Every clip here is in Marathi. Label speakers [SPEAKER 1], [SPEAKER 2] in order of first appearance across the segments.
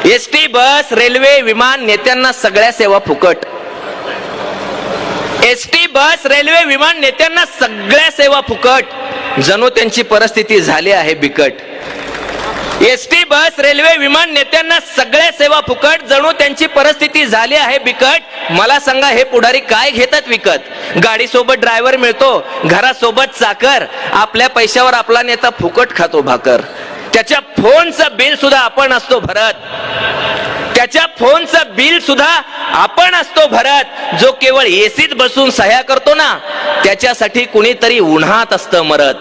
[SPEAKER 1] एसटी, बस, रेल्वे, विमान, नेत्यांना सगळ्या सेवा फुकट. एसटी, बस, रेल्वे, विमान, नेत्यांना सगळ्या सेवा फुकट. जणू त्यांची परिस्थिती झाली आहे बिकट. एसटी, बस, रेल्वे, विमान, नेत्यांना सगळ्या सेवा फुकट. जणू त्यांची परिस्थिती झाली आहे बिकट. मला सांगा, हे पुढारी काय घेतात विकत? गाडी सोबत ड्रायव्हर मिळतो, घरासोबत चाकर. आपल्या पैशावर आपला नेता फुकट खातो भाकर. त्याच्या फोनचं बिल सुद्धा आपण असतो भरत. त्याच्या फोनचं बिल सुद्धा आपण असतो भरत. जो केवळ एसीत बसून सह्या करतो ना, त्याच्यासाठी कुणीतरी उन्हात असतं मरत.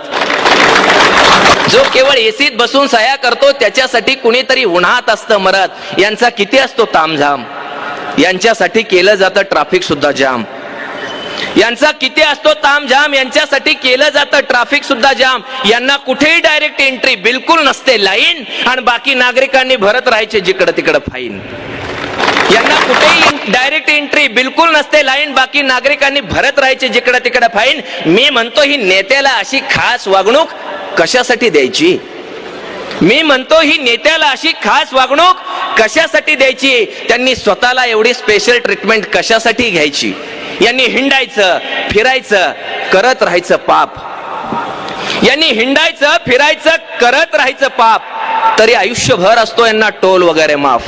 [SPEAKER 1] जो केवळ एसीत बसून सह्या करतो, त्याच्यासाठी कुणीतरी उन्हात असतं मरत. यांचा किती असतो तामझाम, यांच्यासाठी केलं जातं ट्रॅफिक सुद्धा जाम. यांचा किती असतो तामझाम, यांच्यासाठी केलं जातं ट्रॅफिक सुद्धा जाम. यांना कुठेही डायरेक्ट एंट्री बिलकुल नसते लाईन, आणि बाकी नागरिकांनी भरत राहायचे जिकडं तिकडं फाईन. यांना कुठेही डायरेक्ट एंट्री बिलकुल नसते लाईन, बाकी नागरिकांनी भरत राहायचे जिकडं तिकडं फाईन. मी म्हणतो, ही नेत्याला अशी खास वागणूक कशासाठी द्यायची? मी म्हणतो, ही नेत्याला अशी खास वागणूक कशासाठी द्यायची? त्यांनी स्वतःला एवढी स्पेशल ट्रीटमेंट कशासाठी घ्यायची? यांनी हिंडायचं, फिरायचं, करत राहायचं पाप. यांनी हिंडायचं, फिरायचं, करत राहायचं पाप. तरी आयुष्यभर असतो यांना टोल वगैरे माफ.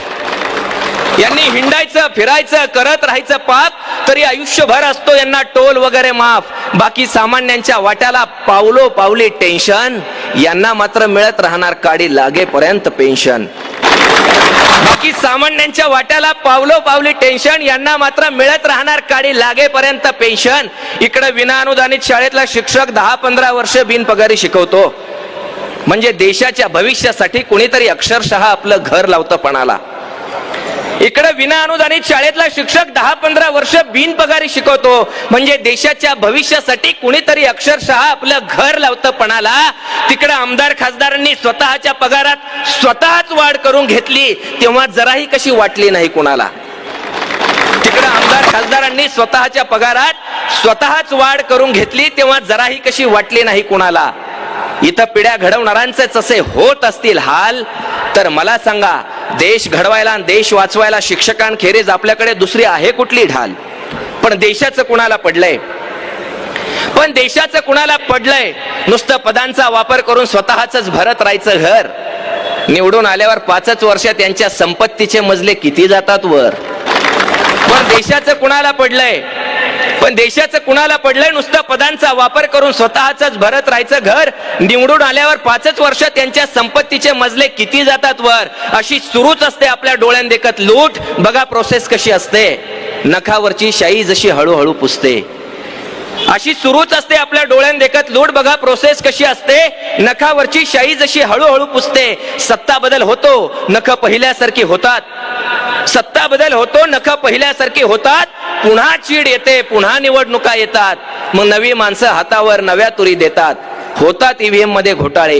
[SPEAKER 1] यांनी हिंडायचं, फिरायचं, करत राहायचं पाप. तरी आयुष्यभर असतो यांना टोल वगैरे माफ. बाकी सामान्यांच्या वाट्याला पावलो पावली टेन्शन. यांना मात्र मिळत राहणार काडी लागेपर्यंत पेन्शन. बाकी सामान्यांच्या वाट्याला पावलो पावली टेन्शन. यांना मात्र मिळत राहणार काडी लागेपर्यंत पेन्शन. इकडे विनाअनुदानित शाळेतला शिक्षक 10-15 वर्ष बिनपगारी शिकवतो. म्हणजे देशाच्या भविष्यासाठी कुणीतरी अक्षरशः आपलं घर लावतं पणाला. इकडे विनाअनुदानित शाळेतला शिक्षक 10-15 वर्ष बिनपगारी शिकवतो. म्हणजे देशाच्या भविष्यासाठी कुणीतरी अक्षरशः आपलं घर लावतं पणाला. तिकडे आमदार खासदारांनी स्वतःच्या पगारात स्वतःच वाढ करून घेतली, तेव्हा जराही कशी वाटली नाही कुणाला. तिकडे आमदार खासदारांनी स्वतःच्या पगारात स्वतःच वाढ करून घेतली, तेव्हा जराही कशी वाटली नाही कुणाला. इथं पिढ्या घडवणाऱ्यांचेच असे होत असतील हाल, तर मला सांगा, देश घडवायला आणि देश वाचवायला शिक्षकांखेरीज आपल्याकडे दुसरी आहे कुठली ढाल? पण देशाचं कुणाला पडलंय? पण देशाचं कुणाला पडलंय? नुसतं पदांचा वापर करून स्वतःच भरत राहायचं घर. निवडून आल्यावर 5च वर्षात त्यांच्या संपत्तीचे मजले किती जातात वर. पण देशाचं कुणाला पडलंय? पण देशाचं कुणाला पडलंय? नुसतं पदांचा वापर करून स्वतःच भरत राहायचं घर. निवडून आल्यावर 5च वर्षात त्यांच्या संपत्तीचे मजले किती जातात वर. अशी सुरूच असते आपल्या डोळ्यात देखत लूट. बघा प्रोसेस कशी असते. नखावरची शाई जशी हळूहळू पुसते, अशी सुरूच असते आपल्या डोळ्यात देखत लूट. बघा प्रोसेस कशी असते. नखावरची शाई जशी हळूहळू पुसते. सत्ता बदल होतो, नख पहिल्यासारखी होतात. सत्ता बदल होतो, नख पहिल्यासारखी होतात. पुन्हा चीड येते, पुन्हा निवडणुका येतात. मग नवी माणसं हातावर नव्या तुरी देतात. होतात ईव्हीएम मध्ये घोटाळे.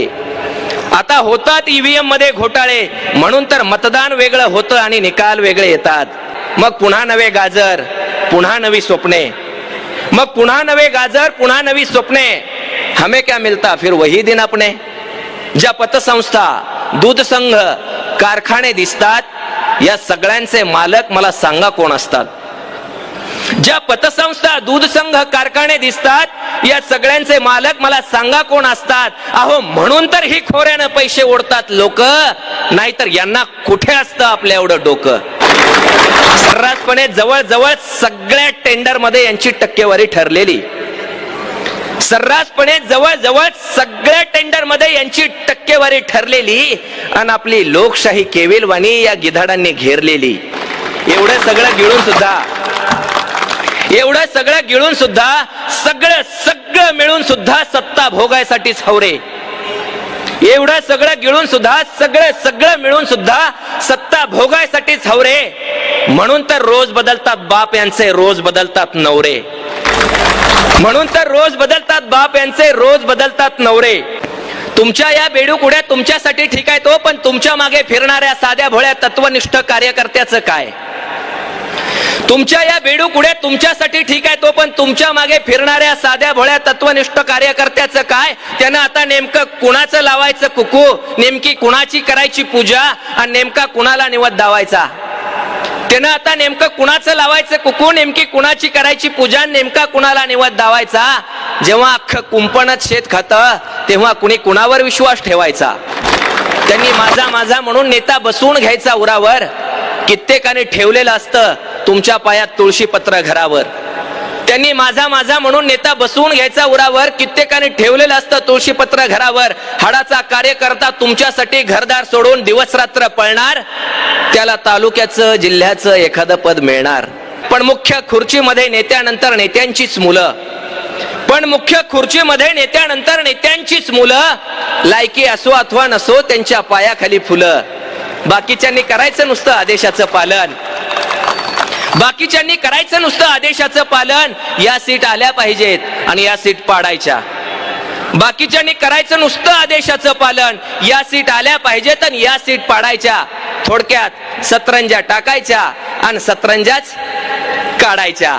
[SPEAKER 1] आता होतात ईव्हीएम मध्ये घोटाळे. म्हणून तर मतदान वेगळं होतं आणि निकाल वेगळे येतात. मग पुन्हा नवे गाजर, पुन्हा नवी स्वप्ने. मग पुन्हा नवे गाजर, पुन्हा नवी स्वप्ने. हमें क्या मिलता फिर वही दिन अपने. ज्या पतसंस्था, दूध संघ, कारखाने दिसतात, या सगळ्यांचे मालक मला सांगा कोण असतात? ज्या पतसंस्था, दूध संघ, कारखाने दिसतात, या सगळ्यांचे मालक मला सांगा कोण असतात? अहो, म्हणून तर ही खोऱ्यानं पैसे ओढतात लोक. नाहीतर यांना कुठे असतं आपल्या एवढं डोकं. सर्रासपणे जवळजवळ सगळ्या टेंडर मध्ये यांची टक्केवारी ठरलेली. सर्रासपणे जवळजवळ सगळ्या टेंडर मध्ये यांची टक्केवारी ठरलेली. आणि आपली लोकशाही केविलवाणी या गिधाडांनी घेरलेली. एवढं सगळं गिळून सुद्धा सगळं मिळून सुद्धा सत्ता भोगायसाठीच हवरे. एवढं सगळं गिळून सुद्धा सगळं मिळून सुद्धा सत्ता भोगायसाठीच हवरे. म्हणून तर रोज बदलतात बाप यांचे, रोज बदलतात नवरे. म्हणून तर रोज बदलतात बाप यांचे, रोज बदलतात नवरे. तुमच्या या बेडूकुड्या तुमच्यासाठी ठीक आहे तो, पण तुमच्या मागे फिरणाऱ्या साध्या भोळ्या तत्वनिष्ठ कार्यकर्त्याचं काय? तुमच्या या बेडूकुड्या तुमच्यासाठी ठीक आहे, तो पण तुमच्या मागे फिरणाऱ्या साध्या भोळ्या तत्वनिष्ठ कार्यकर्त्याचं काय? त्यानं आता नेमकं कुणाचं लावायचं कुकू, नेमकी कुणाची करायची पूजा आणि नेमका कुणाला निवद दावायचा? त्यानं आता नेमकं कुणाचं लावायचं कुकू, नेमकी कुणाची करायची पूजा, नेमका कुणाला निवद दावायचा? जेव्हा अख्खं कुंपणच शेत खातं तेव्हा कुणी कुणावर विश्वास ठेवायचा? त्यांनी माझा माझा म्हणून नेता बसवून घ्यायचा उरावर, कित्येकाने ठेवलेलं असतं तुमच्या पायात तुळशी पत्र घरावर. त्यांनी माझा माझा म्हणून नेता बसवून घ्यायचा उरावर, कित्येकाने ठेवलेलं असतं तुळशी पत्र घरावर. हाडाचा कार्यकर्ता तुमच्यासाठी घरदार सोडून दिवस रात्र पळणार, त्याला तालुक्याचं जिल्ह्याचं एखादं पद मिळणार. पण मुख्य खुर्चीमध्ये नेत्यानंतर नेत्यांचीच मुलं, पण मुख्य खुर्चीमध्ये नेत्यानंतर नेत्यांचीच मुलं, लायकी असो अथवा नसो त्यांच्या पायाखाली फुलं. बाकीच्यांनी करायचं नुसतं आदेशाचं पालन, बाकीच्यांनी करायचं नुसतं आदेशाचं पालन. या सीट आल्या पाहिजेत आणि या सीट पाडायच्या. बाकीच्यांनी करायचं नुसतं आदेशाचं पालन, या सीट आल्या पाहिजेत आणि या सीट पाडायच्या. थोडक्यात सतरंजा टाकायच्या आणि सतरंजाच काढायच्या.